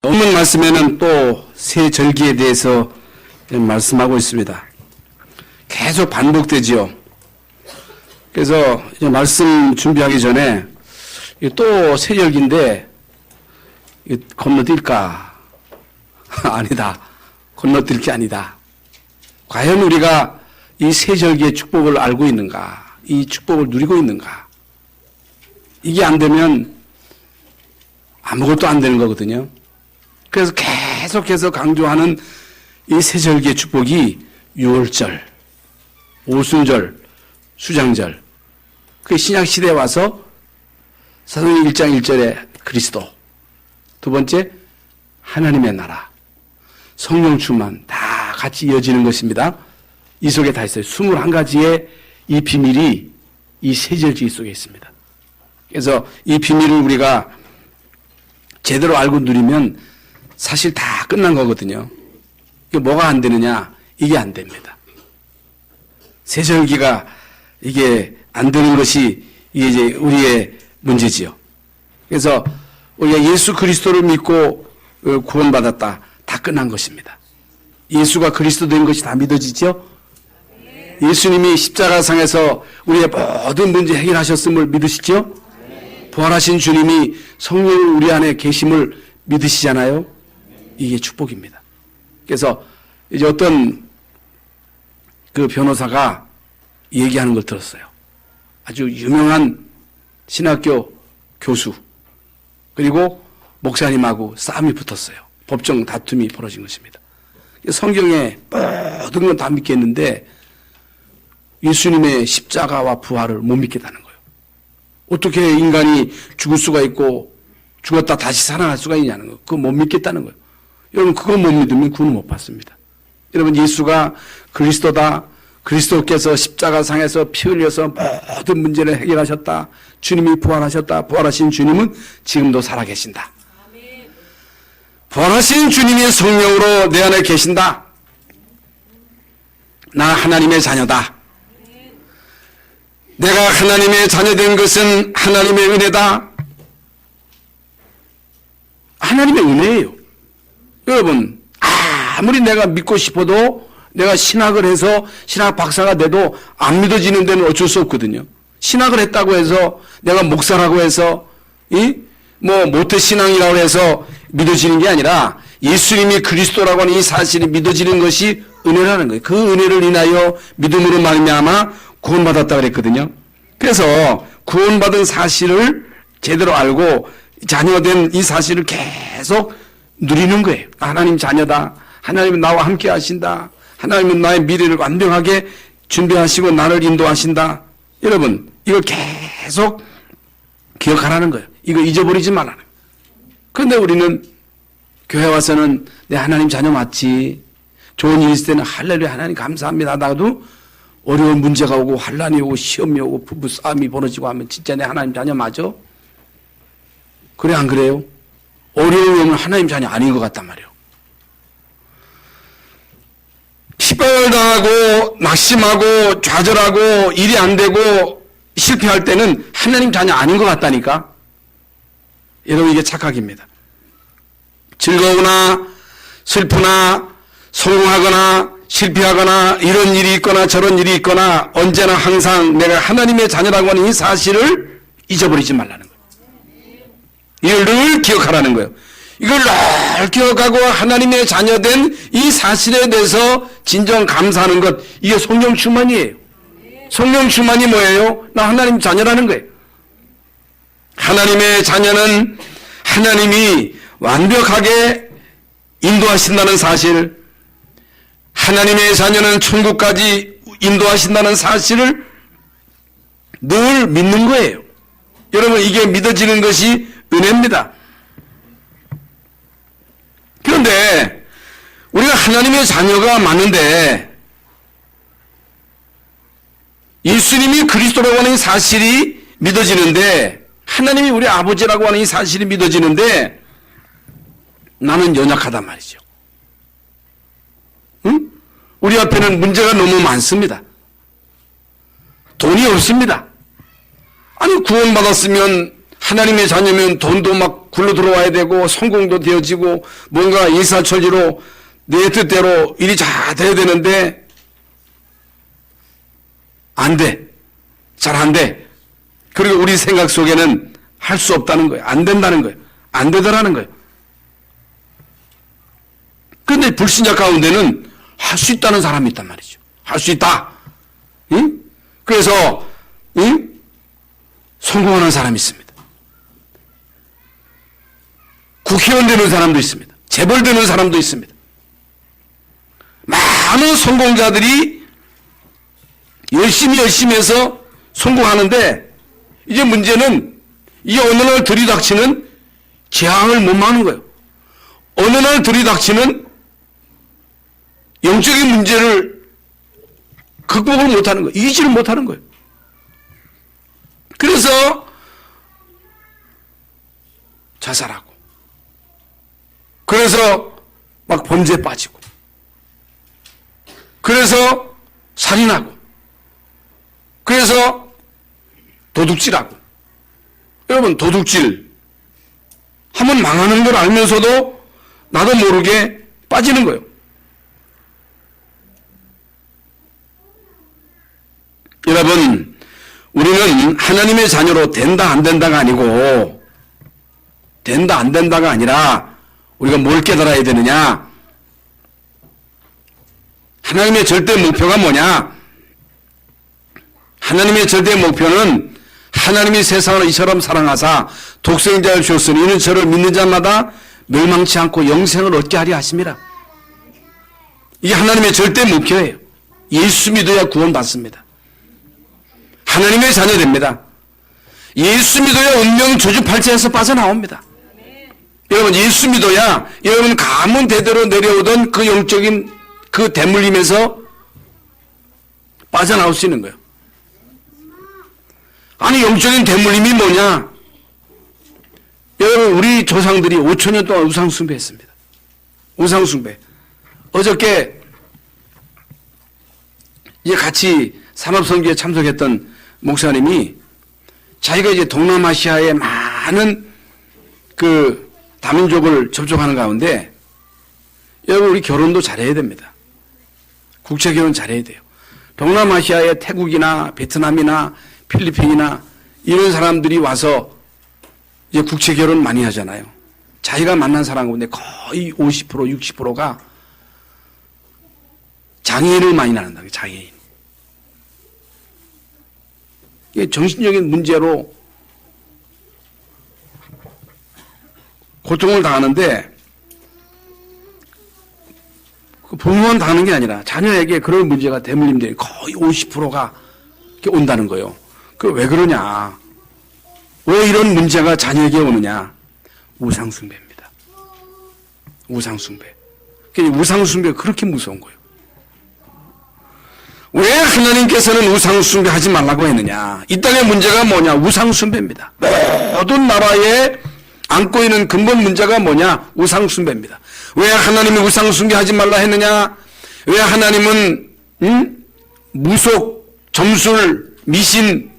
오늘 말씀에는 또 새 절기에 대해서 말씀하고 있습니다. 계속 반복되지요. 그래서 이제 말씀 준비하기 전에 또 새 절기인데 건너뛸까? 아니다. 건너뛸 게 아니다. 과연 우리가 이 새 절기의 축복을 알고 있는가? 이 축복을 누리고 있는가? 이게 안 되면 아무것도 안 되는 거거든요. 그래서 계속해서 강조하는 이 새 절기의 축복이 유월절, 오순절, 수장절. 그 신약 시대에 와서 사도행전 1장 1절에 그리스도, 두 번째 하나님의 나라, 성령 충만 다 같이 이어지는 것입니다. 이 속에 다 있어요. 21가지의 이 비밀이 이 새 절기 속에 있습니다. 그래서 이 비밀을 우리가 제대로 알고 누리면 사실 다 끝난 거거든요. 이게 뭐가 안 되느냐? 이게 안 됩니다. 새 절기가 이게 안 되는 것이 이게 이제 우리의 문제지요. 그래서 우리가 예수 그리스도를 믿고 구원받았다. 다 끝난 것입니다. 예수가 그리스도 된 것이 다 믿어지죠? 예수님이 십자가상에서 우리의 모든 문제 해결하셨음을 믿으시죠? 부활하신 주님이 성령을 우리 안에 계심을 믿으시잖아요? 이게 축복입니다. 그래서 이제 어떤 그 변호사가 얘기하는 걸 들었어요. 아주 유명한 신학교 교수 그리고 목사님하고 싸움이 붙었어요. 법정 다툼이 벌어진 것입니다. 성경에 모든 건 다 믿겠는데 예수님의 십자가와 부활을 못 믿겠다는 거예요. 어떻게 인간이 죽을 수가 있고 죽었다 다시 살아날 수가 있냐는 거예요. 그거 못 믿겠다는 거예요. 여러분 그거 못 믿으면 구원 못 받습니다. 여러분 예수가 그리스도다. 그리스도께서 십자가상에서 피 흘려서 모든 문제를 해결하셨다. 주님이 부활하셨다. 부활하신 주님은 지금도 살아계신다. 부활하신 주님이 성령으로 내 안에 계신다. 나 하나님의 자녀다. 내가 하나님의 자녀된 것은 하나님의 은혜다. 하나님의 은혜예요. 여러분 아무리 내가 믿고 싶어도 내가 신학을 해서 신학 박사가 돼도 안 믿어지는 데는 어쩔 수 없거든요. 신학을 했다고 해서 내가 목사라고 해서 뭐 모태신앙이라고 해서 믿어지는 게 아니라 예수님이 그리스도라고 하는 이 사실이 믿어지는 것이 은혜라는 거예요. 그 은혜를 인하여 믿음으로 말미암아 구원받았다 그랬거든요. 그래서 구원받은 사실을 제대로 알고 자녀된 이 사실을 계속 누리는 거예요. 하나님 자녀다. 하나님은 나와 함께 하신다. 하나님은 나의 미래를 완벽하게 준비하시고 나를 인도하신다. 여러분 이걸 계속 기억하라는 거예요. 이거 잊어버리지 말라는 거예요. 그런데 우리는 교회 와서는 내 하나님 자녀 맞지. 좋은 일 있을 때는 할렐루야 하나님 감사합니다. 나도 어려운 문제가 오고 환난이 오고 시험이 오고 부부 싸움이 벌어지고 하면 진짜 내 하나님 자녀 맞아? 그래 안 그래요? 어려우면 하나님 자녀 아닌 것 같단 말이에요. 피박을 당하고 낙심하고 좌절하고 일이 안 되고 실패할 때는 하나님 자녀 아닌 것 같다니까. 여러분 이게 착각입니다. 즐거우나 슬프나 성공하거나 실패하거나 이런 일이 있거나 저런 일이 있거나 언제나 항상 내가 하나님의 자녀라고 하는 이 사실을 잊어버리지 말라는 거예요. 이걸 늘 기억하라는 거예요. 이걸 늘 기억하고 하나님의 자녀된 이 사실에 대해서 진정 감사하는 것, 이게 성령 충만이에요. 성령 충만이 뭐예요? 나 하나님 자녀라는 거예요. 하나님의 자녀는 하나님이 완벽하게 인도하신다는 사실, 하나님의 자녀는 천국까지 인도하신다는 사실을 늘 믿는 거예요. 여러분 이게 믿어지는 것이 은혜입니다. 그런데 우리가 하나님의 자녀가 맞는데 예수님이 그리스도라고 하는 이 사실이 믿어지는데 하나님이 우리 아버지라고 하는 이 사실이 믿어지는데 나는 연약하단 말이죠. 응? 우리 앞에는 문제가 너무 많습니다. 돈이 없습니다. 아니 구원받았으면 하나님의 자녀면 돈도 막 굴러 들어와야 되고 성공도 되어지고 뭔가 일사천리로 내 뜻대로 일이 잘 돼야 되는데 안 돼. 잘 안 돼. 그리고 우리 생각 속에는 할 수 없다는 거예요. 안 된다는 거예요. 안 되더라는 거예요. 그런데 불신자 가운데는 할 수 있다는 사람이 있단 말이죠. 할 수 있다. 응? 그래서 응? 성공하는 사람이 있습니다. 국회의원 되는 사람도 있습니다. 재벌 되는 사람도 있습니다. 많은 성공자들이 열심히 해서 성공하는데 이제 문제는 이 어느 날 들이닥치는 재앙을 못 막는 거예요. 어느 날 들이닥치는 영적인 문제를 극복을 못하는 거예요. 이기지를 못하는 거예요. 그래서 자살하고 그래서 막 범죄에 빠지고 그래서 살인하고 그래서 도둑질하고 여러분 도둑질 하면 망하는 걸 알면서도 나도 모르게 빠지는 거예요. 여러분 우리는 하나님의 자녀로 된다 안 된다가 아니고 된다 안 된다가 아니라 우리가 뭘 깨달아야 되느냐? 하나님의 절대 목표가 뭐냐? 하나님의 절대 목표는 하나님이 세상을 이처럼 사랑하사 독생자를 주었으니 이는 저를 믿는 자마다 멸망치 않고 영생을 얻게 하려 하심이라. 이게 하나님의 절대 목표예요. 예수 믿어야 구원받습니다. 하나님의 자녀 됩니다. 예수 믿어야 운명 조주팔자에서 빠져나옵니다. 여러분 예수 믿어야 여러분 가문 대대로 내려오던 그 영적인 그 대물림에서 빠져나올 수 있는 거예요. 아니 영적인 대물림이 뭐냐? 여러분 우리 조상들이 5,000년 동안 우상숭배했습니다. 우상숭배. 어저께 이제 같이 산업선교에 참석했던 목사님이 자기가 이제 동남아시아의 많은 그 다민족을 접촉하는 가운데 여러분 우리 결혼도 잘해야 됩니다. 국제 결혼 잘해야 돼요. 동남아시아의 태국이나 베트남이나 필리핀이나 이런 사람들이 와서 이제 국제 결혼 많이 하잖아요. 자기가 만난 사람 가운데 거의 50% 60%가 장애인을 많이 낳는다. 장애인. 이게 정신적인 문제로 고통을 당하는데 부모만 당하는 게 아니라 자녀에게 그런 문제가 대물림들이 거의 50%가 온다는 거예요. 그 왜 그러냐? 왜 이런 문제가 자녀에게 오느냐? 우상숭배입니다. 우상숭배. 우상숭배가 그렇게 무서운 거예요. 왜 하나님께서는 우상숭배 하지 말라고 했느냐? 이 땅의 문제가 뭐냐? 우상숭배입니다. 모든 나라에 안고 있는 근본 문제가 뭐냐? 우상숭배입니다. 왜 하나님이 우상숭배 하지 말라 했느냐? 왜 하나님은 무속, 점술, 미신,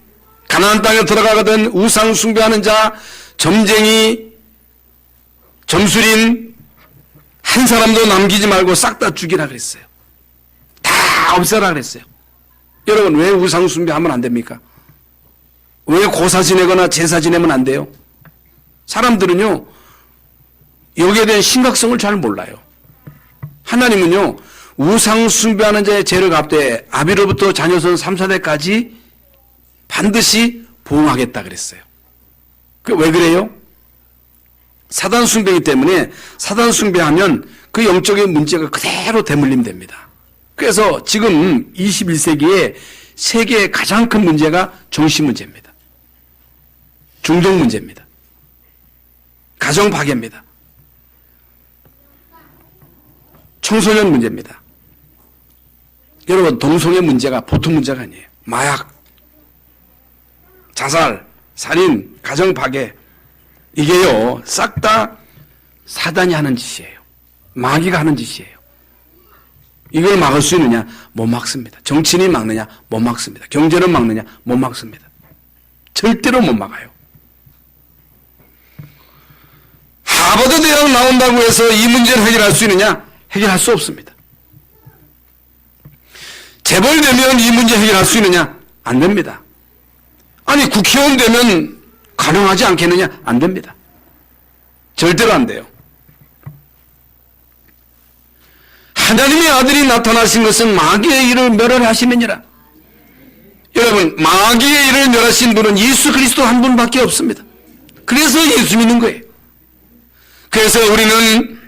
가나안 땅에 들어가거든 우상숭배하는 자, 점쟁이, 점술인 한 사람도 남기지 말고 싹 다 죽이라 그랬어요. 다 없애라 그랬어요. 여러분 왜 우상숭배하면 안 됩니까? 왜 고사 지내거나 제사 지내면 안 돼요? 사람들은요 여기에 대한 심각성을 잘 몰라요. 하나님은요 우상숭배하는 자의 죄를 갚되 아비로부터 자녀선 3, 4대까지 반드시 보응하겠다 그랬어요. 그 왜 그래요? 사단 숭배이기 때문에 사단 숭배하면 그 영적인 문제가 그대로 대물림됩니다. 그래서 지금 21세기에 세계의 가장 큰 문제가 정신 문제입니다. 중독 문제입니다. 가정 파괴입니다. 청소년 문제입니다. 여러분 동성애 문제가 보통 문제가 아니에요. 마약, 자살, 살인, 가정 파괴 이게요 싹 다 사단이 하는 짓이에요. 마귀가 하는 짓이에요. 이걸 막을 수 있느냐? 못 막습니다. 정치인이 막느냐? 못 막습니다. 경제는 막느냐? 못 막습니다. 절대로 못 막아요. 하버드 대학 나온다고 해서 이 문제를 해결할 수 있느냐? 해결할 수 없습니다. 재벌되면 이 문제 해결할 수 있느냐? 안 됩니다. 아니 국회의원 되면 가능하지 않겠느냐? 안 됩니다. 절대로 안 돼요. 하나님의 아들이 나타나신 것은 마귀의 일을 멸하시느니라. 여러분, 마귀의 일을 멸하신 분은 예수 그리스도 한 분밖에 없습니다. 그래서 예수 믿는 거예요. 그래서 우리는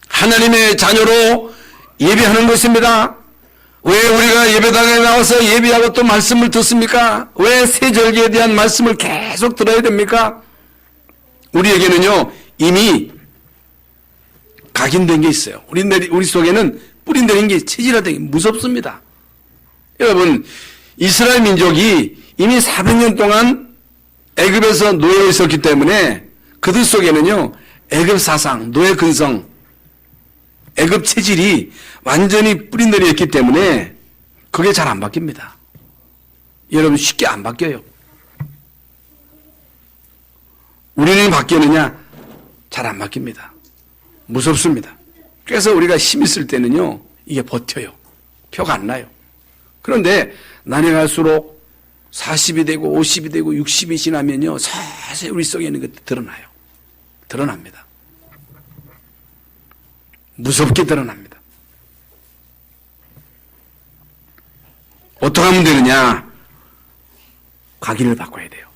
하나님의 자녀로 예배하는 것입니다. 왜 우리가 예배당에 나와서 예배하고 또 말씀을 듣습니까? 왜 세절기에 대한 말씀을 계속 들어야 됩니까? 우리에게는요, 이미 각인된 게 있어요. 우리 속에는 뿌린되는 게 체질화된 게 무섭습니다. 여러분, 이스라엘 민족이 이미 400년 동안 애굽에서 노예로 있었기 때문에 그들 속에는요, 애굽 사상, 노예 근성, 애굽 체질이 완전히 뿌린내려 있기 때문에 그게 잘 안 바뀝니다. 여러분, 쉽게 안 바뀌어요. 우리는 바뀌느냐? 잘 안 바뀝니다. 무섭습니다. 그래서 우리가 힘 있을 때는요, 이게 버텨요. 표가 안 나요. 그런데 날이 갈수록 40이 되고 50이 되고 60이 지나면요, 서서히 우리 속에 있는 것도 드러나요. 드러납니다. 무섭게 드러납니다. 어떻게 하면 되느냐? 각인을 바꿔야 돼요.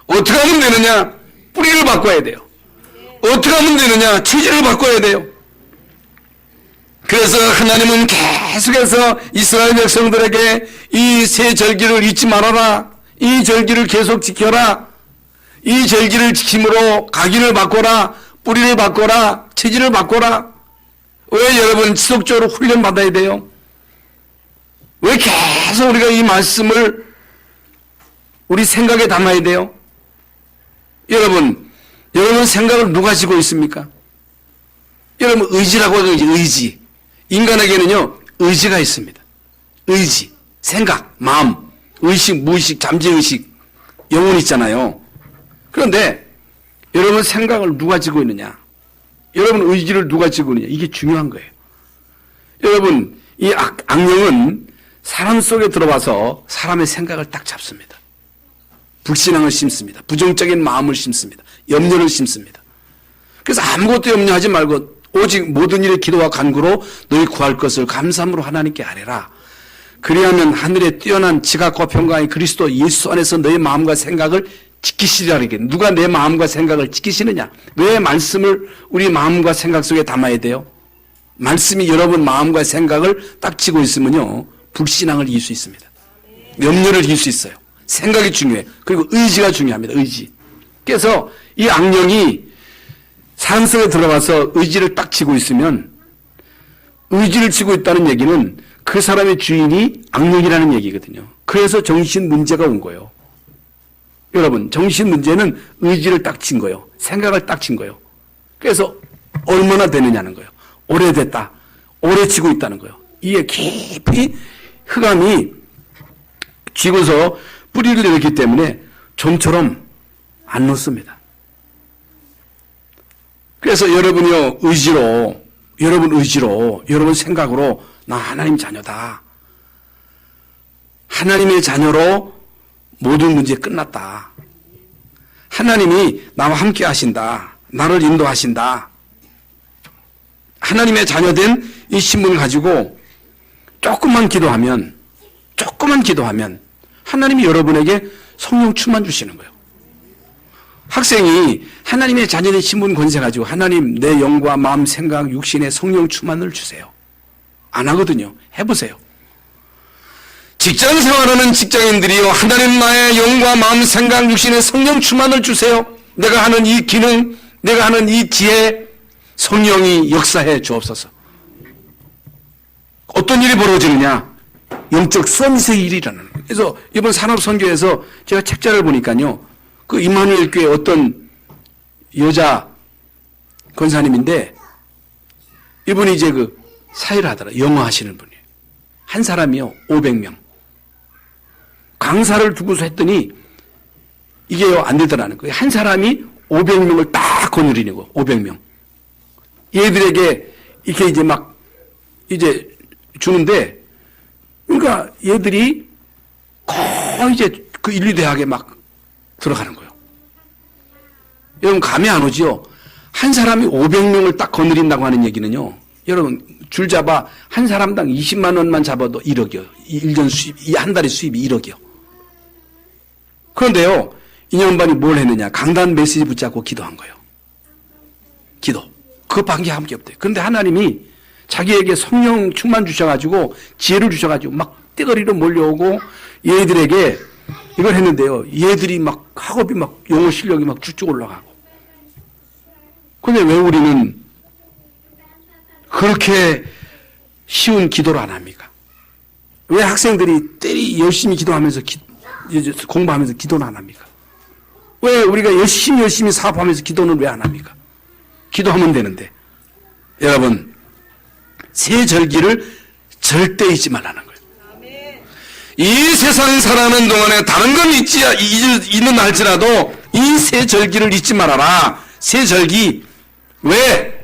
어떻게 하면 되느냐? 뿌리를 바꿔야 돼요. 어떻게 하면 되느냐? 체질을 바꿔야 돼요. 그래서 하나님은 계속해서 이스라엘 백성들에게 이 세 절기를 잊지 말아라. 이 절기를 계속 지켜라. 이 절기를 지킴으로 각인을 바꿔라. 뿌리를 바꿔라. 체질을 바꿔라. 왜 여러분 지속적으로 훈련받아야 돼요? 왜 계속 우리가 이 말씀을 우리 생각에 담아야 돼요? 여러분 생각을 누가 지고 있습니까? 여러분 의지라고 하는 의지. 인간에게는요 의지가 있습니다. 의지, 생각, 마음, 의식, 무의식, 잠재의식, 영혼 있잖아요. 그런데 여러분 생각을 누가 지고 있느냐? 여러분 의지를 누가 지고 있느냐? 이게 중요한 거예요. 여러분 이 악령은 사람 속에 들어와서 사람의 생각을 딱 잡습니다. 불신앙을 심습니다. 부정적인 마음을 심습니다. 염려를 심습니다. 그래서 아무것도 염려하지 말고 오직 모든 일에 기도와 간구로 너희 구할 것을 감사함으로 하나님께 아뢰라. 그리하면 하늘에 뛰어난 지각과 평강의 그리스도 예수 안에서 너희 마음과 생각을 지키시리라. 누가 내 마음과 생각을 지키시느냐? 왜 말씀을 우리 마음과 생각 속에 담아야 돼요? 말씀이 여러분 마음과 생각을 딱 쥐고 있으면요 불신앙을 이길 수 있습니다. 염려를 이길 수 있어요. 생각이 중요해요. 그리고 의지가 중요합니다. 의지. 그래서 이 악령이 사람 속에 들어가서 의지를 딱 쥐고 있으면, 의지를 쥐고 있다는 얘기는 그 사람의 주인이 악령이라는 얘기거든요. 그래서 정신 문제가 온 거예요. 여러분 정신 문제는 의지를 딱 쥔 거예요. 생각을 딱 쥔 거예요. 그래서 얼마나 되느냐는 거예요. 오래됐다. 오래 쥐고 있다는 거예요. 이에 깊이 흑암이 쥐고서 뿌리를 내렸기 때문에 좀처럼 안 놓습니다. 그래서 여러분이요 여러분 생각으로 나 하나님 자녀다. 하나님의 자녀로 모든 문제 끝났다. 하나님이 나와 함께 하신다. 나를 인도하신다. 하나님의 자녀된 이 신분을 가지고 조금만 기도하면 하나님이 여러분에게 성령 충만 주시는 거예요. 학생이 하나님의 자녀된 신분 권세 가지고 하나님 내 영과 마음 생각 육신의 성령 충만을 주세요. 안 하거든요. 해보세요. 직장 생활하는 직장인들이요 하나님 나의 영과 마음 생각 육신의 성령 충만을 주세요. 내가 하는 이 기능, 내가 하는 이 지혜 성령이 역사해 주옵소서. 어떤 일이 벌어지느냐? 영적 수험의 일이라는 거예요. 그래서 이번 산업선교에서 제가 책자를 보니까요 그 임마누엘 교회 어떤 여자 권사님인데 이분이 이제 그 사회를 하더라. 영어 하시는 분이에요. 한 사람이요 500명 강사를 두고서 했더니 이게요 안 되더라는 거예요. 한 사람이 500명을 딱 딱 거느리는 거, 500명. 얘들에게 이렇게 이제 막, 이제 주는데, 그러니까 얘들이 거의 이제 그 인류대학에 막 들어가는 거예요. 여러분, 감이 안 오지요? 한 사람이 500명을 딱 거느린다고 하는 얘기는요, 여러분, 줄 잡아 한 사람당 20만 원만 잡아도 1억이요. 1년 수입, 한 달의 수입이 1억이요. 그런데요, 인연반이 뭘 했느냐? 강단 메시지 붙잡고 기도한 거예요. 기도. 그것밖에 함께 없대요. 그런데 하나님이 자기에게 성령 충만 주셔가지고 지혜를 주셔가지고 막 떼거리로 몰려오고 얘들에게 이걸 했는데요. 얘들이 막 학업이 막 영어 실력이 막 쭉쭉 올라가고. 그런데 왜 우리는 그렇게 쉬운 기도를 안 합니까? 왜 학생들이 때리 열심히 기도하면서 공부하면서 기도는 안 합니까? 왜 우리가 열심히 사업하면서 기도는 왜 안 합니까? 기도하면 되는데. 여러분, 새 절기를 절대 잊지 말라는 거예요. 이 세상 살아가는 동안에 다른 건 잊는 할지라도 이 새 절기를 잊지 말아라. 새 절기. 왜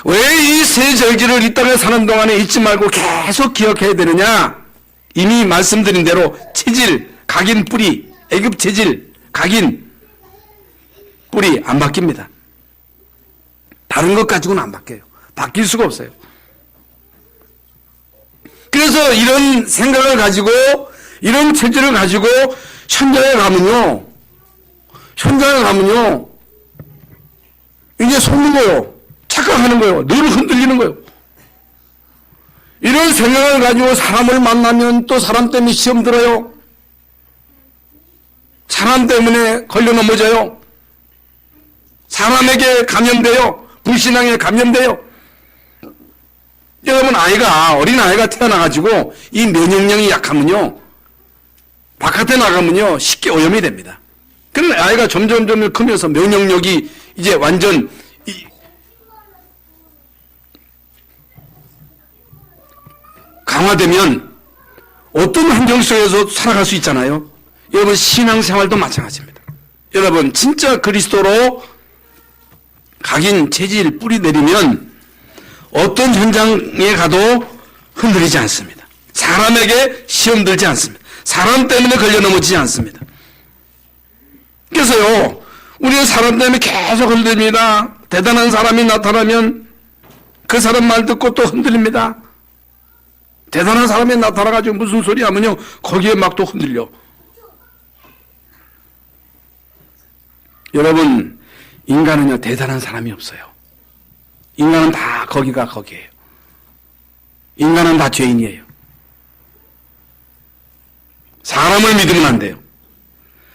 이 새 절기를 이 땅에 사는 동안에 잊지 말고 계속 기억해야 되느냐? 이미 말씀드린 대로 체질, 각인 뿌리, 애굽 체질, 각인 뿌리 안 바뀝니다. 다른 것 가지고는 안 바뀌어요. 바뀔 수가 없어요. 그래서 이런 생각을 가지고 이런 체질을 가지고 현장에 가면요 이제 속는 거예요. 착각하는 거예요. 늘 흔들리는 거예요. 이런 생각을 가지고 사람을 만나면 또 사람 때문에 시험 들어요. 사람 때문에 걸려 넘어져요. 사람에게 감염돼요. 불신앙에 감염돼요. 여러분, 어린 아이가 태어나가지고 이 면역력이 약하면요, 바깥에 나가면요, 쉽게 오염이 됩니다. 그런데 아이가 점점 크면서 면역력이 이제 완전 강화되면 어떤 환경 속에서 살아갈 수 있잖아요. 여러분, 신앙생활도 마찬가지입니다. 여러분, 진짜 그리스도로 각인 체질 뿌리 내리면 어떤 현장에 가도 흔들리지 않습니다. 사람에게 시험 들지 않습니다. 사람 때문에 걸려 넘어지지 않습니다. 그래서요, 우리는 사람 때문에 계속 흔들립니다. 대단한 사람이 나타나면 그 사람 말 듣고 또 흔들립니다. 대단한 사람이 나타나가지고 무슨 소리 하면요, 거기에 막 또 흔들려. 여러분, 인간은요, 대단한 사람이 없어요. 인간은 다 거기에요. 인간은 다 죄인이에요. 사람을 믿으면 안 돼요.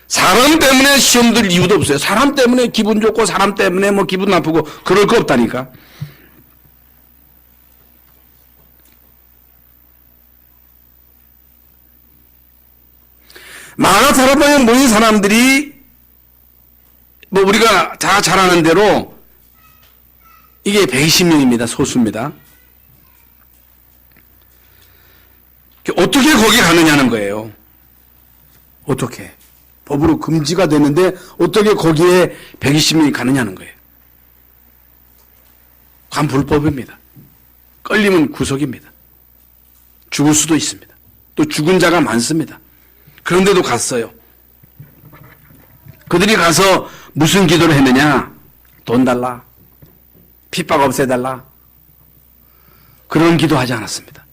사람 때문에 시험 들 이유도 없어요. 사람 때문에 기분 좋고 사람 때문에 뭐 기분 나쁘고 그럴 거 없다니까. 마가다락방에 모인 사람들이 뭐 우리가 다 잘 아는 대로 이게 120명입니다. 소수입니다. 어떻게 거기 가느냐는 거예요. 어떻게? 법으로 금지가 되는데 어떻게 거기에 120명이 가느냐는 거예요. 그건 불법입니다. 끌리면 구속입니다. 죽을 수도 있습니다. 또 죽은 자가 많습니다. 그런데도 갔어요. 그들이 가서 무슨 기도를 했느냐? 돈 달라. 핍박 없애달라. 그런 기도하지 않았습니다.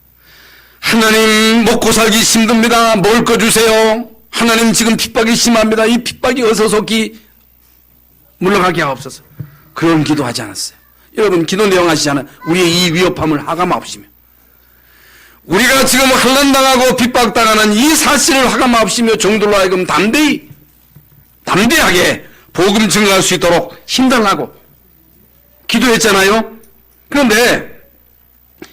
하나님, 먹고 살기 힘듭니다. 먹을 거 주세요. 하나님, 지금 핍박이 심합니다. 이 핍박이 어서 속히 물러가게 하옵소서. 그런 기도하지 않았어요. 여러분, 기도 내용 아시잖아요. 우리의 이 위협함을 하감하옵시며, 우리가 지금 환난당하고 핍박당하는 이 사실을 하감하옵시며 종들로 하여금 담대하게 복음 증거할 수 있도록 힘달라고 기도했잖아요. 그런데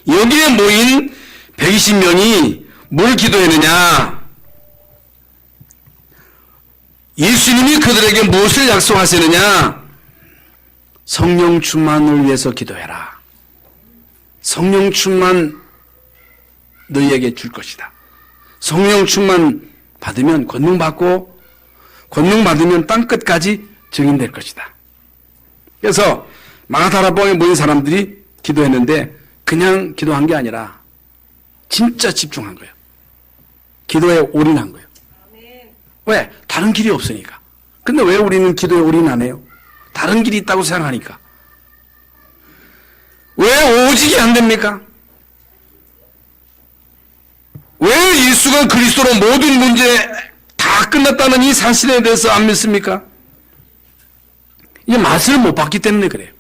여기에 모인 120명이 뭘 기도했느냐? 예수님이 그들에게 무엇을 약속하시느냐? 성령 충만을 위해서 기도해라. 성령 충만 너희에게 줄 것이다. 성령 충만 받으면 권능 받고, 권능 받으면 땅끝까지 증인될 것이다. 그래서 마가다락방에 모인 사람들이 기도했는데 그냥 기도한 게 아니라 진짜 집중한 거예요. 기도에 올인한 거예요. 왜? 다른 길이 없으니까. 근데 왜 우리는 기도에 올인 안 해요? 다른 길이 있다고 생각하니까. 왜 오직이 안 됩니까? 왜 예수가 그리스도로 모든 문제 다 끝났다는 이 사실에 대해서 안 믿습니까? 이게 맛을 못 봤기 때문에 그래요.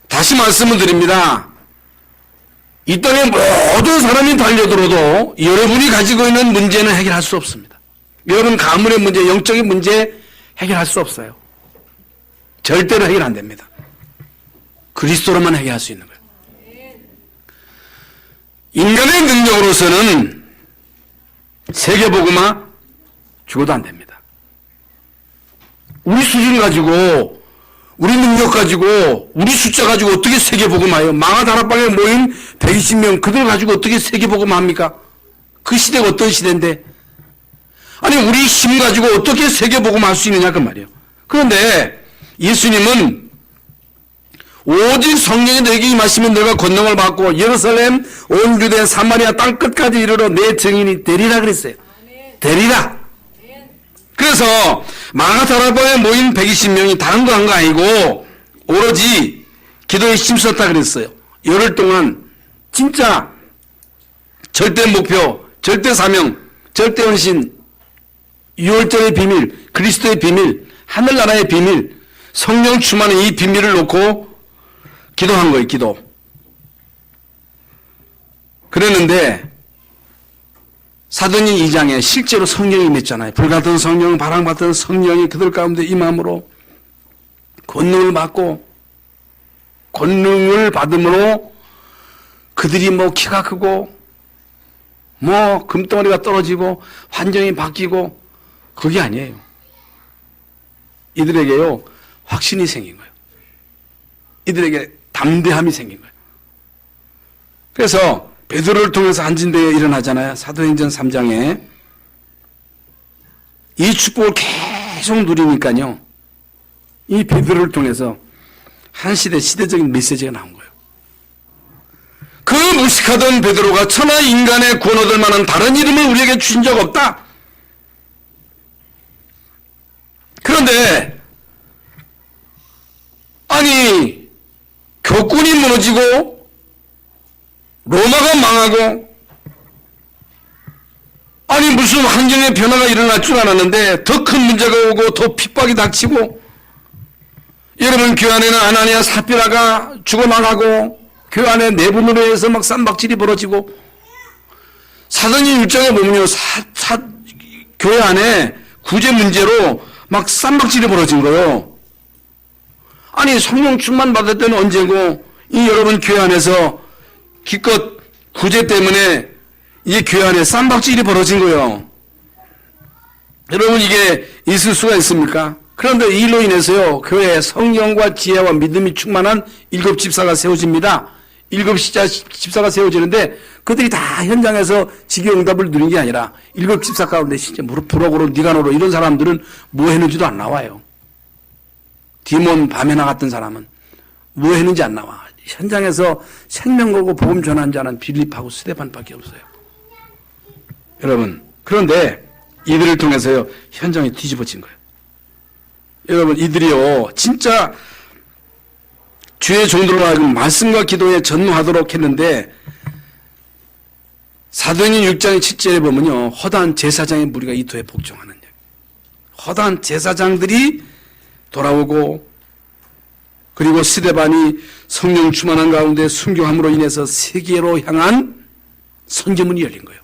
다시 말씀을 드립니다. 이 땅에 모든 사람이 달려들어도 여러분이 가지고 있는 문제는 해결할 수 없습니다. 여러분 가문의 문제, 영적인 문제 해결할 수 없어요. 절대로 해결 안 됩니다. 그리스도로만 해결할 수 있는 거예요. 인간의 능력으로서는 세계복음화 죽어도 안 됩니다. 우리 수준 가지고, 우리 능력 가지고, 우리 숫자 가지고 어떻게 세계복음화해요? 마가다락방에 모인 120명 그들 가지고 어떻게 세계복음화합니까? 그 시대가 어떤 시대인데? 아니 우리 힘 가지고 어떻게 세계복음화할 수 있느냐 그 말이에요. 그런데 예수님은 오직 성령이 너에게 임하시면 너가 권능을 받고 예루살렘 온 유대 사마리아 땅 끝까지 이르러 내 증인이 되리라 그랬어요. 되리라. 그래서 마가다락방에 모인 120명이 다른 거 한 거 아니고 오로지 기도에 힘썼다 그랬어요. 열흘 동안 진짜 절대 목표, 절대 사명, 절대 헌신, 유월절의 비밀, 그리스도의 비밀, 하늘나라의 비밀, 성령 충만의 이 비밀을 놓고 기도한 거예요. 기도. 그랬는데 사도행전 2장에 실제로 성령이 임했잖아요. 불같은 성령, 바람같은 성령이 그들 가운데 임함으로 권능을 받고 권능을 받음으로 그들이 뭐 키가 크고 뭐 금덩어리가 떨어지고 환경이 바뀌고 그게 아니에요. 이들에게요 확신이 생긴 거예요. 이들에게 담대함이 생긴 거예요. 그래서 베드로를 통해서 한진대에 일어나잖아요. 사도행전 3장에 이 축복을 계속 누리니까요. 이 베드로를 통해서 한 시대적인 메시지가 나온 거예요. 그 무식하던 베드로가 천하 인간의 구원 얻을 만한 다른 이름을 우리에게 주신 적 없다. 그런데 아니 교권이 무너지고 로마가 망하고 아니 무슨 환경의 변화가 일어날 줄 알았는데 더 큰 문제가 오고 더 핍박이 닥치고 여러분 교회 안에는 아나니아 사피라가 죽어나가고 교회 안에 내분으로 해서 막 쌈박질이 벌어지고 사도행전 1장에 보면요 교회 안에 구제 문제로 막 쌈박질이 벌어진 거예요. 아니 성령 충만 받을 때는 언제고 이 여러분 교회 안에서 기껏 구제 때문에 이 교회 안에 쌈박질이 벌어진 거예요. 여러분 이게 있을 수가 있습니까? 그런데 이 일로 인해서요 교회에 성령과 지혜와 믿음이 충만한 7 집사가 세워집니다. 7 집사가 세워지는데 그들이 다 현장에서 직위응답을 누린 게 아니라 7 집사 가운데 진짜 부록으로 니가노로 이런 사람들은 뭐 했는지도 안 나와요. 디몬 밤에 나갔던 사람은 뭐 했는지 안 나와. 현장에서 생명 걸고 복음 전한 자는 빌립하고 스데반밖에 없어요. 여러분 그런데 이들을 통해서요 현장이 뒤집어진 거예요. 여러분 이들이요 진짜 주의 종들로 하여금 말씀과 기도에 전무하도록 했는데 사도행전 6장 7절에 보면요 허다한 제사장의 무리가 이 도에 복종하는 얘기. 허다한 제사장들이 돌아오고 그리고 스데반이 성령 충만한 가운데 순교함으로 인해서 세계로 향한 선교문이 열린 거예요.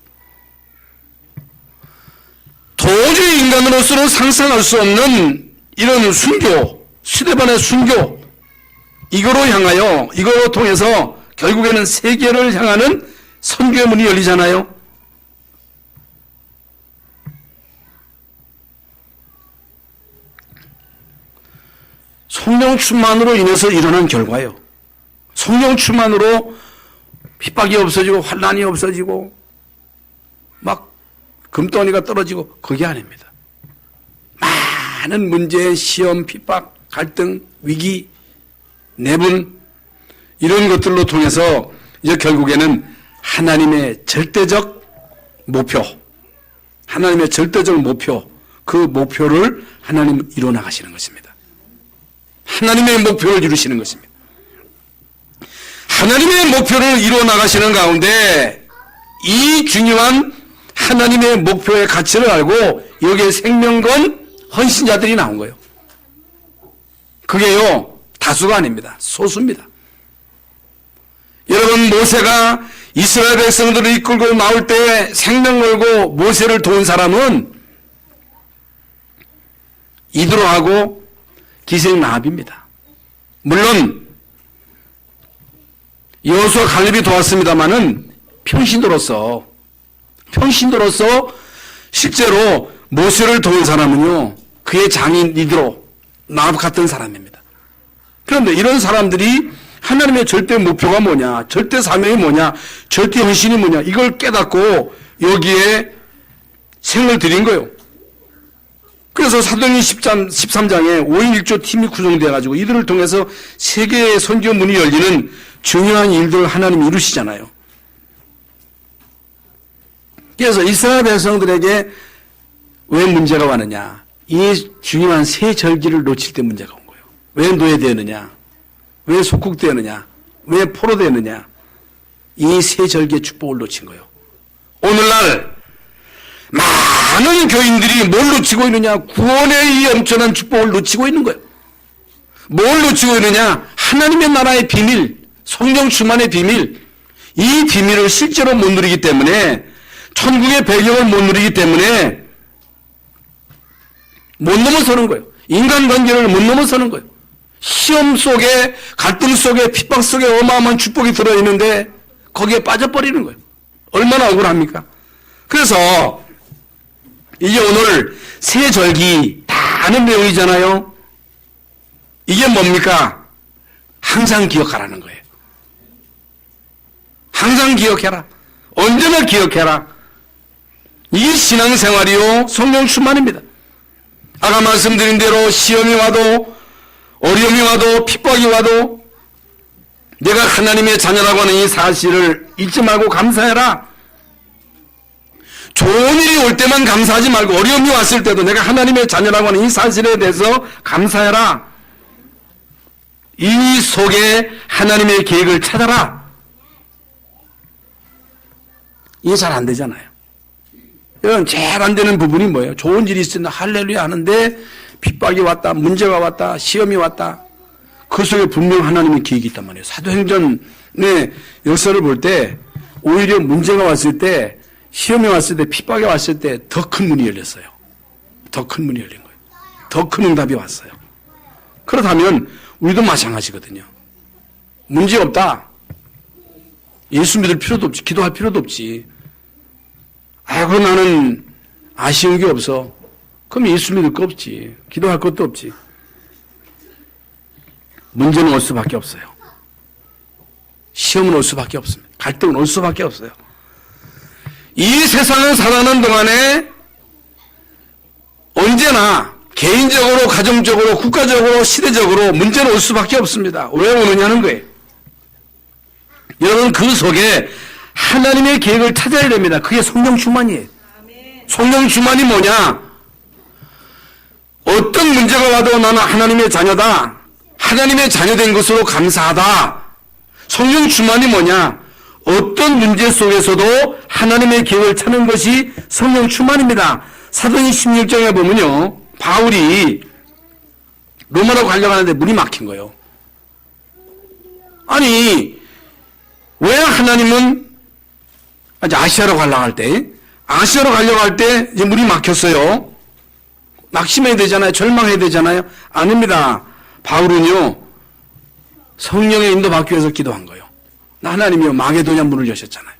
도저히 인간으로서는 상상할 수 없는 이런 순교, 스데반의 순교 이거로 통해서 결국에는 세계를 향하는 선교의 문이 열리잖아요. 성령 충만으로 인해서 일어난 결과예요. 성령 충만으로 핍박이 없어지고 환난이 없어지고 막 금덩어리가 떨어지고 그게 아닙니다. 많은 문제, 시험, 핍박, 갈등, 위기, 내분 이런 것들로 통해서 이제 결국에는 하나님의 절대적 목표, 하나님의 절대적 목표, 그 목표를 하나님은 이뤄나가시는 것입니다. 하나님의 목표를 이루시는 것입니다. 하나님의 목표를 이뤄나가시는 가운데 이 중요한 하나님의 목표의 가치를 알고 여기에 생명건 헌신자들이 나온 거예요. 그게요, 다수가 아닙니다. 소수입니다. 여러분, 모세가 이스라엘 백성들을 이끌고 나올 때 생명 걸고 모세를 도운 사람은 이드로하고 기생 라합입니다. 물론 여호수아 갈렙이 도왔습니다마는 평신도로서 실제로 모세를 도운 사람은요, 그의 장인 이드로, 라합 같은 사람입니다. 그런데 이런 사람들이 하나님의 절대 목표가 뭐냐, 절대 사명이 뭐냐, 절대 헌신이 뭐냐, 이걸 깨닫고 여기에 생을 들인 거예요. 그래서 사도행전 13장에 5인 1조 팀이 구성되어가지고 이들을 통해서 세계의 선교 문이 열리는 중요한 일들을 하나님이 이루시잖아요. 그래서 이스라엘 백성들에게 왜 문제가 왔느냐, 이 중요한 세 절기를 놓칠 때 문제가 온 거예요. 왜 노예되었느냐, 왜 속국되었느냐, 왜 포로되었느냐, 이 세 절기의 축복을 놓친 거예요. 오늘날 많은 교인들이 뭘 놓치고 있느냐, 구원의 이 엄청난 축복을 놓치고 있는 거예요. 뭘 놓치고 있느냐, 하나님의 나라의 비밀, 성령 충만의 비밀, 이 비밀을 실제로 못 누리기 때문에, 천국의 배경을 못 누리기 때문에 못 넘어서는 거예요. 인간관계를 못 넘어서는 거예요. 시험 속에, 갈등 속에, 핍박 속에 어마어마한 축복이 들어있는데 거기에 빠져버리는 거예요. 얼마나 억울합니까? 그래서 이게 오늘 세 절기 다 아는 내용이잖아요. 이게 뭡니까? 항상 기억하라는 거예요. 항상 기억해라. 언제나 기억해라. 이게 신앙생활이요, 성령 충만입니다. 아까 말씀드린 대로 시험이 와도, 어려움이 와도, 핍박이 와도 내가 하나님의 자녀라고 하는 이 사실을 잊지 말고 감사해라. 좋은 일이 올 때만 감사하지 말고 어려움이 왔을 때도 내가 하나님의 자녀라고 하는 이 사실에 대해서 감사해라. 이 속에 하나님의 계획을 찾아라. 이게 잘 안 되잖아요. 여러분, 제일 안 되는 부분이 뭐예요? 좋은 일이 있으면 할렐루야 하는데 핍박이 왔다, 문제가 왔다, 시험이 왔다. 그 속에 분명 하나님의 계획이 있단 말이에요. 사도행전의 역사를 볼 때 오히려 문제가 왔을 때, 시험이 왔을 때, 핍박이 왔을 때 더 큰 문이 열렸어요. 더 큰 문이 열린 거예요. 더 큰 응답이 왔어요. 그렇다면 우리도 마찬가지거든요. 문제 없다. 예수 믿을 필요도 없지. 기도할 필요도 없지. 아이고, 나는 아쉬운 게 없어. 그럼 예수 믿을 거 없지. 기도할 것도 없지. 문제는 올 수밖에 없어요. 시험은 올 수밖에 없습니다. 갈등은 올 수밖에 없어요. 이 세상을 살아가는 동안에 언제나 개인적으로, 가정적으로, 국가적으로, 시대적으로 문제는 올 수밖에 없습니다. 왜 오느냐는 거예요. 여러분, 그 속에 하나님의 계획을 찾아야 됩니다. 그게 성령 충만이에요. 성령 충만이 뭐냐? 어떤 문제가 와도 나는 하나님의 자녀다. 하나님의 자녀된 것으로 감사하다. 성령 충만이 뭐냐? 어떤 문제 속에서도 하나님의 계획을 찾는 것이 성령 충만입니다. 사도행전 16장에 보면요, 바울이 로마로 가려고 하는데 문이 막힌 거예요. 아니, 왜 하나님은 아시아로 가려고 할 때 이제 문이 막혔어요. 낙심해야 되잖아요. 절망해야 되잖아요. 아닙니다. 바울은요, 성령의 인도 받기 위해서 기도한 거예요. 하나님이요, 마게도냐 문을 여셨잖아요.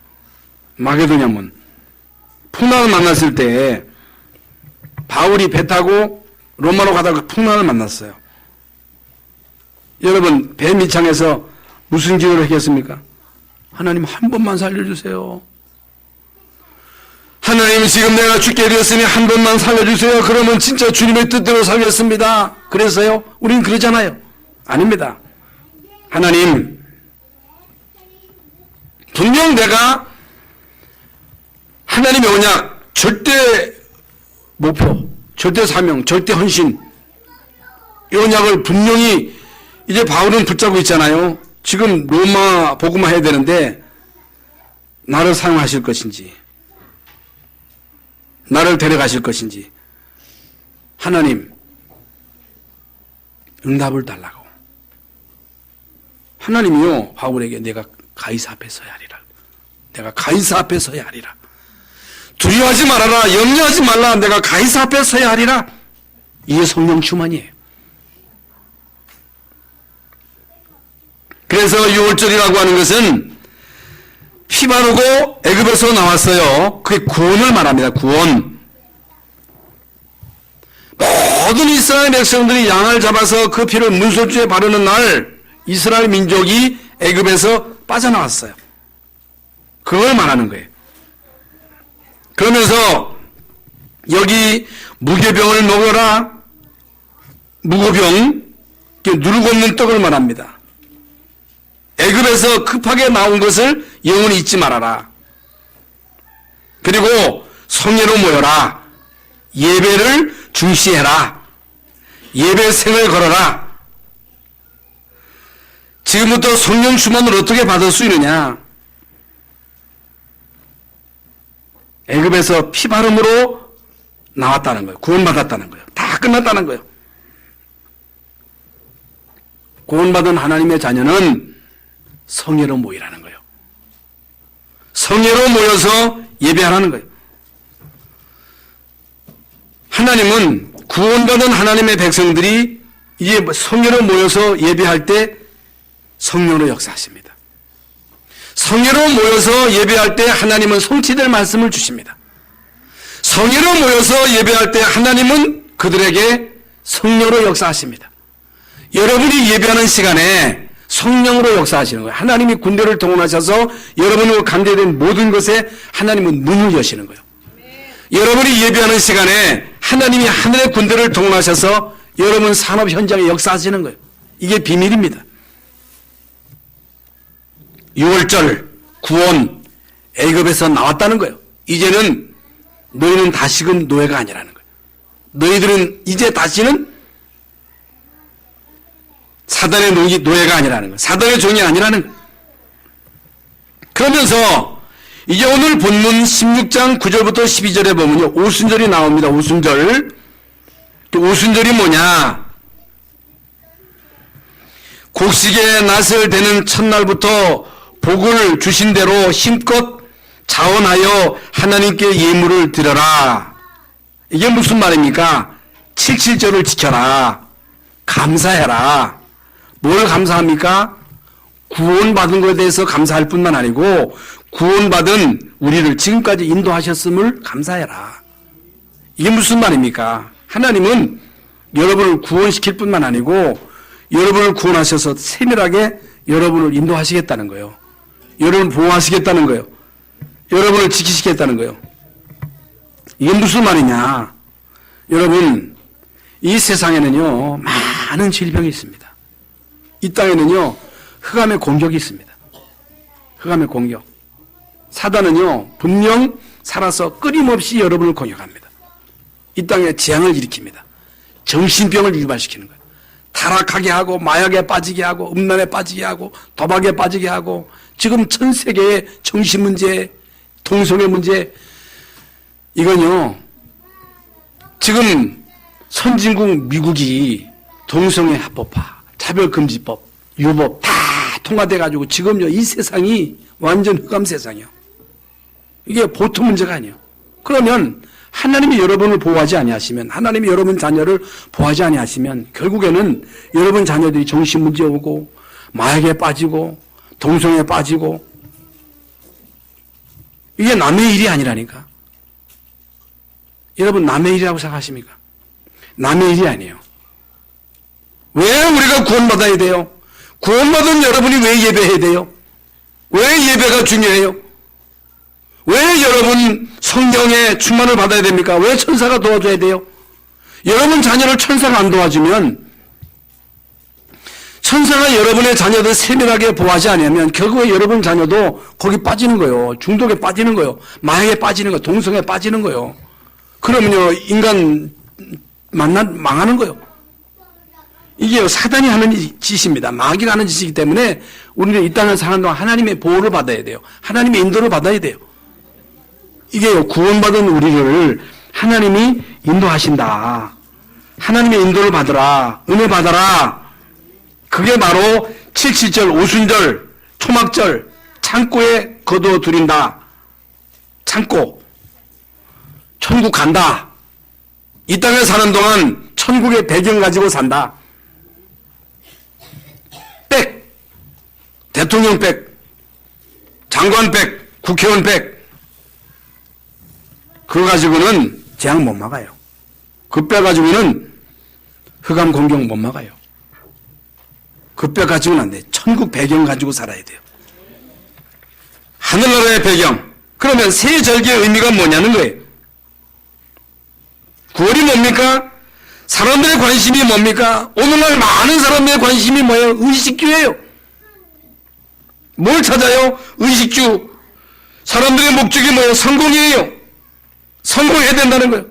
마게도냐 문. 풍랑을 만났을 때 바울이 배 타고 로마로 가다가 풍랑을 만났어요. 여러분, 배 밑창에서 무슨 기도를 했겠습니까? 하나님 한 번만 살려주세요. 하나님, 지금 내가 죽게 되었으니 한 번만 살려주세요. 그러면 진짜 주님의 뜻대로 살겠습니다. 그래서요? 우린 그러잖아요. 아닙니다. 하나님, 분명 내가 하나님의 언약, 절대 목표, 절대 사명, 절대 헌신, 이 언약을 분명히 이제 바울은 붙잡고 있잖아요. 지금 로마 복음화 해야 되는데 나를 사용하실 것인지, 나를 데려가실 것인지, 하나님 응답을 달라고. 하나님이요, 바울에게 내가 가이사 앞에 서야 하리라. 내가 가이사 앞에 서야 하리라. 두려워하지 말아라. 염려하지 말라. 내가 가이사 앞에 서야 하리라. 이게 성령 충만이에요. 그래서 6월절이라고 하는 것은 피 바르고 애굽에서 나왔어요. 그게 구원을 말합니다. 구원. 모든 이스라엘 백성들이 양을 잡아서 그 피를 문설주에 바르는 날 이스라엘 민족이 애굽에서 빠져나왔어요. 그걸 말하는 거예요. 그러면서 여기 무교병을 먹어라. 무고병, 누르고 없는 떡을 말합니다. 애굽에서 급하게 나온 것을 영원히 잊지 말아라. 그리고 성회로 모여라. 예배를 중시해라. 예배생을 걸어라. 지금부터 성령 충만을 어떻게 받을 수 있느냐? 애굽에서 피바름으로 나왔다는 거예요. 구원받았다는 거예요. 다 끝났다는 거예요. 구원받은 하나님의 자녀는 성회로 모이라는 거예요. 성회로 모여서 예배하라는 거예요. 하나님은 구원받은 하나님의 백성들이 이제 성회로 모여서 예배할 때 성령으로 역사하십니다. 성회로 모여서 예배할 때 하나님은 성취될 말씀을 주십니다. 성회로 모여서 예배할 때 하나님은 그들에게 성령으로 역사하십니다. 여러분이 예배하는 시간에 성령으로 역사하시는 거예요. 하나님이 군대를 동원하셔서 여러분과 관계된 모든 것에 하나님은 문을 여시는 거예요. 여러분이 예배하는 시간에 하나님이 하늘의 군대를 동원하셔서 여러분 산업 현장에 역사하시는 거예요. 이게 비밀입니다. 6월절 구원 애굽에서 나왔다는 거예요. 이제는 너희는 다시금 노예가 아니라는 거예요. 너희들은 이제 다시는 사단의 노예가 아니라는 거예요. 사단의 종이 아니라는 거예요. 그러면서 이제 오늘 본문 16장 9절부터 12절에 보면요. 오순절이 나옵니다. 오순절. 오순절이 뭐냐? 곡식의 낫을 대는 첫날부터 복을 주신 대로 힘껏 자원하여 하나님께 예물을 드려라. 이게 무슨 말입니까? 77절을 지켜라. 감사해라. 뭘 감사합니까? 구원받은 것에 대해서 감사할 뿐만 아니고 구원받은 우리를 지금까지 인도하셨음을 감사해라. 이게 무슨 말입니까? 하나님은 여러분을 구원시킬 뿐만 아니고 여러분을 구원하셔서 세밀하게 여러분을 인도하시겠다는 거예요. 여러분을 보호하시겠다는 거예요. 여러분을 지키시겠다는 거예요. 이게 무슨 말이냐? 여러분, 이 세상에는요, 많은 질병이 있습니다. 이 땅에는요, 흑암의 공격이 있습니다. 흑암의 공격. 사단은요, 분명 살아서 끊임없이 여러분을 공격합니다. 이 땅에 재앙을 일으킵니다. 정신병을 유발시키는 거예요. 타락하게 하고, 마약에 빠지게 하고, 음란에 빠지게 하고, 도박에 빠지게 하고, 지금 전 세계의 정신 문제, 동성애 문제, 이건요, 지금 선진국 미국이 동성애 합법화, 차별금지법, 유법 다 통과돼가지고 지금요, 이 세상이 완전 흑암 세상이요. 이게 보통 문제가 아니에요. 그러면 하나님이 여러분을 보호하지 아니하시면, 하나님이 여러분 자녀를 보호하지 아니하시면 결국에는 여러분 자녀들이 정신 문제 오고 마약에 빠지고 동성애에 빠지고, 이게 남의 일이 아니라니까. 여러분 남의 일이라고 생각하십니까? 남의 일이 아니에요. 왜 우리가 구원받아야 돼요? 구원받은 여러분이 왜 예배해야 돼요? 왜 예배가 중요해요? 왜 여러분 성령의 충만을 받아야 됩니까? 왜 천사가 도와줘야 돼요? 여러분 자녀를 천사가 안 도와주면, 천사가 여러분의 자녀들 세밀하게 보호하지 않으면 결국에 여러분 자녀도 거기 빠지는 거예요. 중독에 빠지는 거예요. 마약에 빠지는 거예요. 동성에 빠지는 거예요. 그러면요, 인간 망하는 거예요. 이게 사단이 하는 짓입니다. 마귀가 하는 짓이기 때문에 우리는 이 땅을 사는 동안 하나님의 보호를 받아야 돼요. 하나님의 인도를 받아야 돼요. 이게 구원받은 우리를 하나님이 인도하신다. 하나님의 인도를 받으라. 은혜 받아라. 그게 바로 77절, 오순절, 초막절, 창고에 거두어들인다. 창고. 천국 간다. 이 땅에 사는 동안 천국의 배경 가지고 산다. 백. 대통령 백. 장관 백. 국회의원 백. 그거 가지고는 재앙 못 막아요. 그 뼈 가지고는 흑암 공경 못 막아요. 그 뼈 가지고는 안 돼. 천국 배경 가지고 살아야 돼요. 하늘나라의 배경. 그러면 세 절기의 의미가 뭐냐는 거예요. 9월이 뭡니까? 사람들의 관심이 뭡니까? 오늘날 많은 사람들의 관심이 뭐예요? 의식주예요. 뭘 찾아요? 의식주. 사람들의 목적이 뭐예요? 성공이에요. 성공해야 된다는 거예요.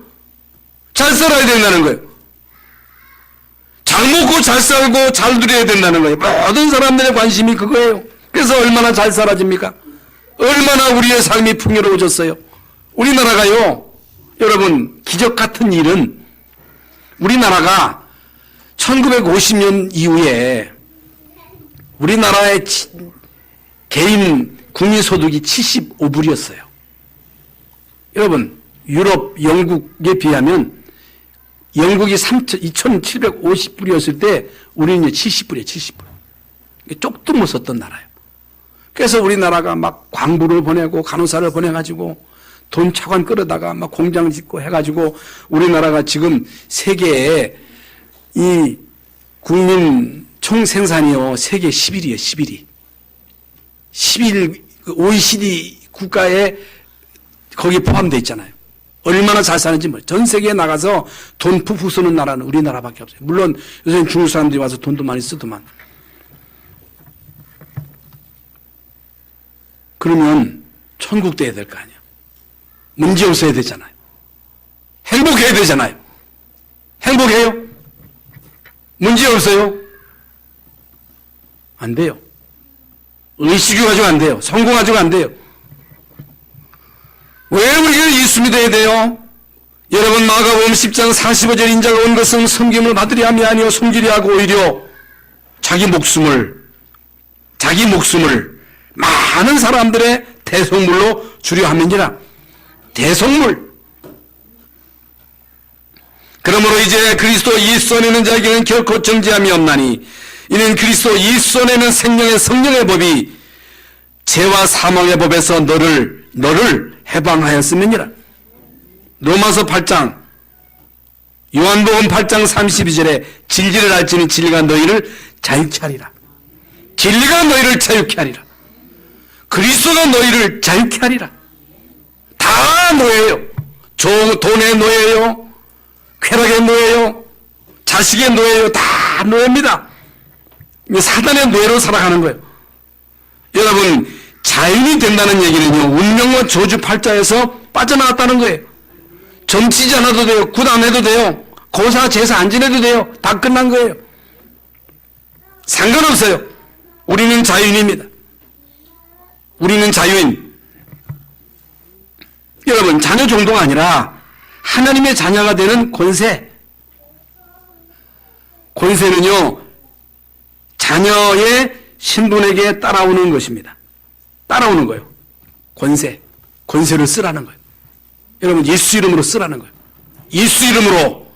잘 살아야 된다는 거예요. 잘 먹고 잘 살고 잘 누려야 된다는 거예요. 모든 사람들의 관심이 그거예요. 그래서 얼마나 잘 살아집니까? 얼마나 우리의 삶이 풍요로워졌어요. 우리나라가요, 여러분, 기적 같은 일은 우리나라가 1950년 이후에 우리나라의 개인 국민소득이 75불이었어요. 여러분, 유럽, 영국에 비하면 영국이 2,750불이었을 때 우리는 이제 70불이에요, 70불. 쪽도 못 썼던 나라예요. 그래서 우리나라가 막 광부를 보내고 간호사를 보내가지고 돈 차관 끌어다가 막 공장 짓고 해가지고 우리나라가 지금 세계에 이 국민 총생산이요, 세계 11위에요, 11위. 11, OECD 국가에 거기에 포함되어 있잖아요. 얼마나 잘 사는지 몰라요. 전 세계에 나가서 돈 푹푹 쓰는 나라는 우리나라밖에 없어요. 물론 요새는 중국 사람들이 와서 돈도 많이 쓰더만. 그러면 천국 돼야 될 거 아니에요. 문제 없어야 되잖아요. 행복해야 되잖아요. 행복해요? 문제 없어요? 안 돼요. 의식이 가지고 안 돼요. 성공 가지고 안 돼요. 왜 우리가 예수 믿어야 돼요? 여러분, 마가복음 10장 45절, 인자가 온 것은 섬김을 받으려 함이 아니요 섬기려 하고 오히려 자기 목숨을 많은 사람들의 대속물로 주려 함이니라. 대속물. 그러므로 이제 그리스도 예수 안에 있는 자에게는 결코 정죄함이 없나니 이는 그리스도 예수 안에 있는 생명의 성령의 법이 죄와 사망의 법에서 너를 해방하였음이니라. 로마서 8장, 요한복음 8장 32절에 진리를 알지니 진리가 너희를 자유케 하리라. 진리가 너희를 자유케 하리라. 그리스도가 너희를 자유케 하리라. 다 노예예요. 돈의 노예예요. 쾌락의 노예예요. 자식의 노예예요. 다 노예입니다. 사단의 노예로 살아가는 거예요. 여러분, 자연이 된다는 얘기는요, 운명과 저주 팔자에서 빠져나왔다는 거예요. 점치지 않아도 돼요. 굿 안 해도 돼요. 고사 제사 안 지내도 돼요. 다 끝난 거예요. 상관없어요. 우리는 자유인입니다. 우리는 자유인. 여러분, 자녀 정도가 아니라 하나님의 자녀가 되는 권세. 권세는요, 자녀의 신분에게 따라오는 것입니다. 따라오는 거예요. 권세를 쓰라는 거예요. 여러분, 예수 이름으로 쓰라는 거예요. 예수 이름으로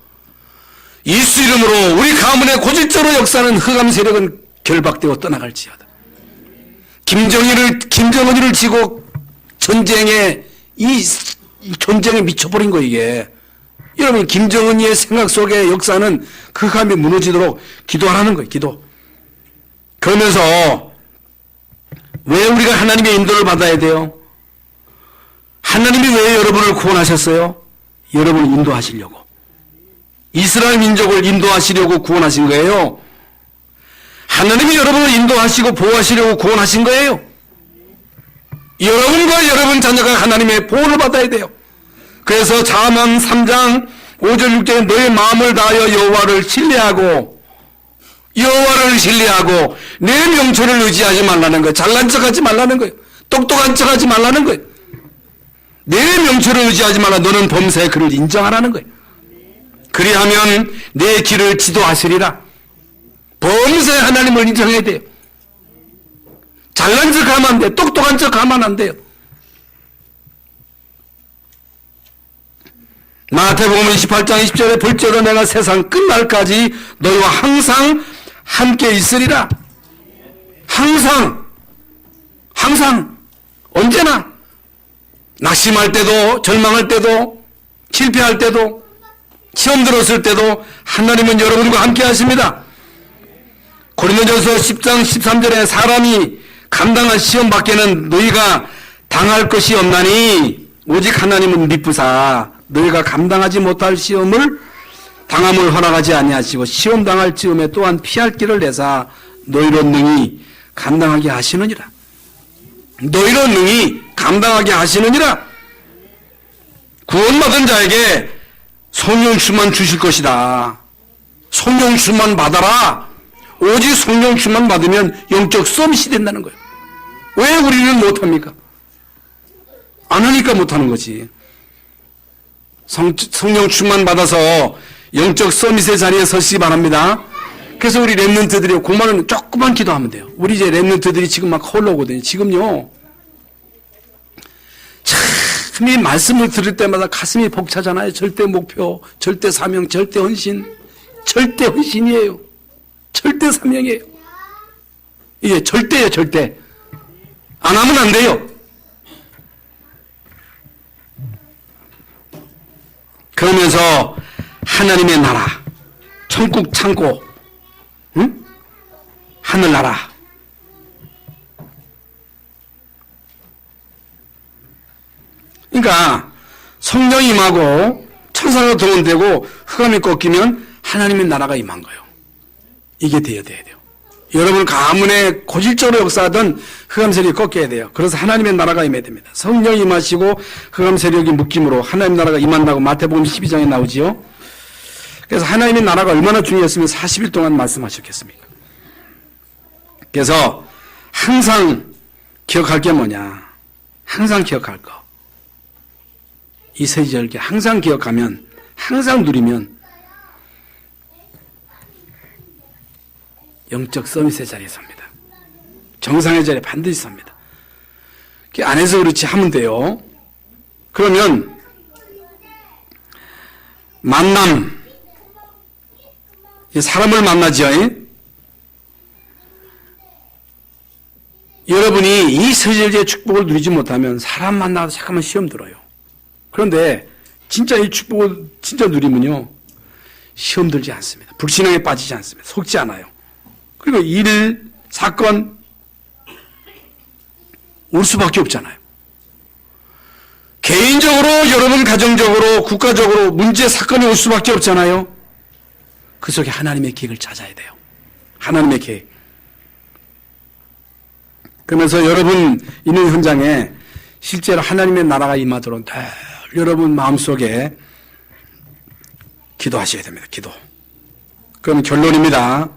우리 가문의 고질적으로 역사하는 흑암 세력은 결박되고 떠나갈지어다. 김정은이를 지고 전쟁에 미쳐버린 거, 이게. 여러분, 김정은이의 생각 속의 역사는 그 흑암이 무너지도록 기도하라는 거예요, 기도. 그러면서 왜 우리가 하나님의 인도를 받아야 돼요? 하나님이 왜 여러분을 구원하셨어요? 여러분을 인도하시려고. 이스라엘 민족을 인도하시려고 구원하신 거예요. 하나님이 여러분을 인도하시고 보호하시려고 구원하신 거예요. 여러분과 여러분 자녀가 하나님의 보호를 받아야 돼요. 그래서 잠언 3장 5절 6절에 너의 마음을 다하여 여호와를 신뢰하고 내 명철을 의지하지 말라는 거예요. 잘난 척하지 말라는 거예요. 똑똑한 척하지 말라는 거예요. 내 명철을 의지하지 말라. 너는 범사에 그를 인정하라는 거예요. 그리하면 내 길을 지도하시리라. 범사에 하나님을 인정해야 돼요. 잘난 척하면 안 돼요. 똑똑한 척하면 안 돼요. 마태복음 28장 20절에 볼지어다 내가 세상 끝날까지 너희와 항상 함께 있으리라. 항상 언제나 낙심할 때도 절망할 때도 실패할 때도 시험 들었을 때도 하나님은 여러분과 함께 하십니다. 고린도전서 10장 13절에 사람이 감당한 시험 밖에는 너희가 당할 것이 없나니 오직 하나님은 미쁘사 너희가 감당하지 못할 시험을 당함을 허락하지 아니하시고 시험 당할 즈음에 또한 피할 길을 내사 너희로 능히 감당하게 하시느니라. 너희로 능히 감당하게 하시느니라. 구원받은 자에게 성령주만 주실 것이다. 성령주만 받아라. 오직 성령주만 받으면 영적 서밋이 된다는 거예요. 왜 우리는 못합니까? 안 하니까 못하는 거지. 성령주만 받아서 영적 서밋의 자리에 서시기 바랍니다. 그래서 우리 랩런트들이 공만은 조금만 기도하면 돼요. 우리 이제 랩런트들이 지금 막 홀로거든요. 지금요. 참, 이 말씀을 들을 때마다 가슴이 벅차잖아요. 절대 목표, 절대 사명, 절대 헌신. 절대 헌신이에요. 절대 사명이에요. 이게 절대예요, 절대. 안 하면 안 돼요. 그러면서 하나님의 나라, 천국 창고, 응? 하늘나라. 그러니까 성령이 임하고 천사가 동원되고 흑암이 꺾이면 하나님의 나라가 임한 거예요. 이게 돼야 돼요. 여러분 가문에 고질적으로 역사하던 흑암 세력이 꺾여야 돼요. 그래서 하나님의 나라가 임해야 됩니다. 성령이 임하시고 흑암 세력이 묶임으로 하나님의 나라가 임한다고 마태복음 12장에 나오지요. 그래서 하나님의 나라가 얼마나 중요했으면 40일 동안 말씀하셨겠습니까? 그래서 항상 기억할 게 뭐냐? 항상 기억할 거. 이 세절기 항상 기억하면, 항상 누리면 영적 서밋의 자리에 섭니다. 정상의 자리에 반드시 섭니다. 안에서 그렇지 하면 돼요. 그러면 만남, 사람을 만나죠. 여러분이 이 세절기의 축복을 누리지 못하면 사람 만나서 잠깐만 시험 들어요. 그런데 진짜 이 축복을 진짜 누리면요, 시험 들지 않습니다. 불신앙에 빠지지 않습니다. 속지 않아요. 그리고 일, 사건 올 수밖에 없잖아요. 개인적으로, 여러분 가정적으로, 국가적으로 문제, 사건이 올 수밖에 없잖아요. 그 속에 하나님의 계획을 찾아야 돼요. 하나님의 계획. 그러면서 여러분 있는 현장에 실제로 하나님의 나라가 임하도록 늘 여러분 마음속에 기도하셔야 됩니다. 기도. 그럼 결론입니다.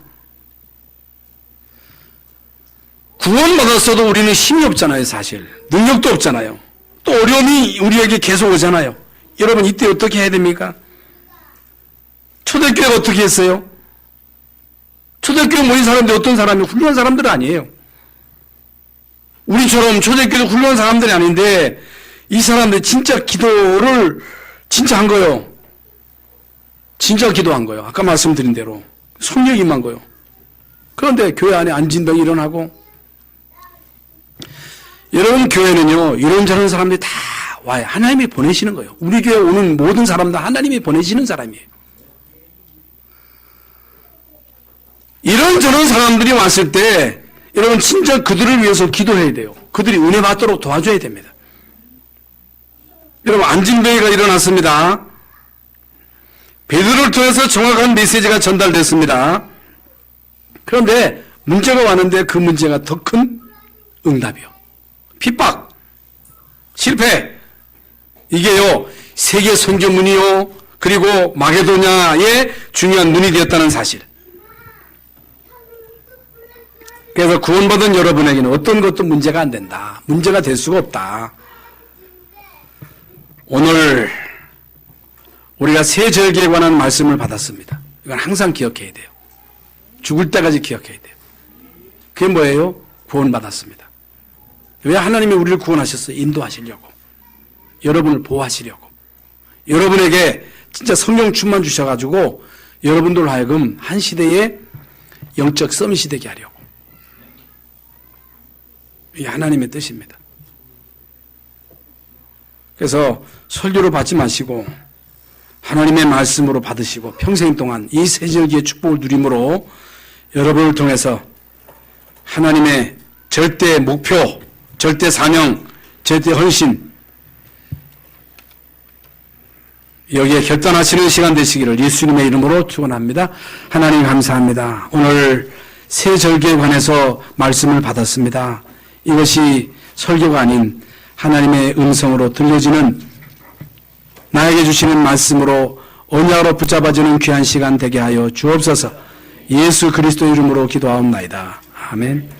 구원받았어도 우리는 힘이 없잖아요, 사실. 능력도 없잖아요. 또 어려움이 우리에게 계속 오잖아요. 여러분 이때 어떻게 해야 됩니까? 초대교회가 어떻게 했어요? 초대교회 모인 사람들이 어떤 사람이 훌륭한 사람들은 아니에요. 우리처럼 초대교회 훌륭한 사람들이 아닌데 이 사람들이 진짜 기도를 진짜 한 거예요. 진짜 기도한 거예요. 아까 말씀드린 대로. 성령이 임한 거예요. 그런데 교회 안에 안진병이 일어나고, 여러분 교회는요, 이런저런 사람들이 다 와요. 하나님이 보내시는 거예요. 우리 교회 오는 모든 사람들 하나님이 보내시는 사람이에요. 이런저런 사람들이 왔을 때 여러분 진짜 그들을 위해서 기도해야 돼요. 그들이 은혜 받도록 도와줘야 됩니다. 여러분, 안진뱅이가 일어났습니다. 베드로를 통해서 정확한 메시지가 전달됐습니다. 그런데 문제가 왔는데 그 문제가 더 큰 응답이요. 핍박, 실패. 이게요, 세계 선교문이요, 그리고 마게도냐의 중요한 문이 되었다는 사실. 그래서 구원받은 여러분에게는 어떤 것도 문제가 안 된다. 문제가 될 수가 없다. 오늘 우리가 새 절기에 관한 말씀을 받았습니다. 이건 항상 기억해야 돼요. 죽을 때까지 기억해야 돼요. 그게 뭐예요? 구원받았습니다. 왜 하나님이 우리를 구원하셨어요? 인도하시려고. 여러분을 보호하시려고. 여러분에게 진짜 성령 충만 주셔가지고 여러분들 하여금 한 시대의 영적 서밋이 되게 하려고. 이게 하나님의 뜻입니다. 그래서 설교로 받지 마시고 하나님의 말씀으로 받으시고 평생 동안 이 세절기의 축복을 누림으로 여러분을 통해서 하나님의 절대 목표, 절대 사명, 절대 헌신 여기에 결단하시는 시간 되시기를 예수님의 이름으로 축원합니다. 하나님 감사합니다. 오늘 새 절기에 관해서 말씀을 받았습니다. 이것이 설교가 아닌 하나님의 음성으로 들려지는 나에게 주시는 말씀으로 언약으로 붙잡아주는 귀한 시간 되게 하여 주옵소서. 예수 그리스도 이름으로 기도하옵나이다. 아멘.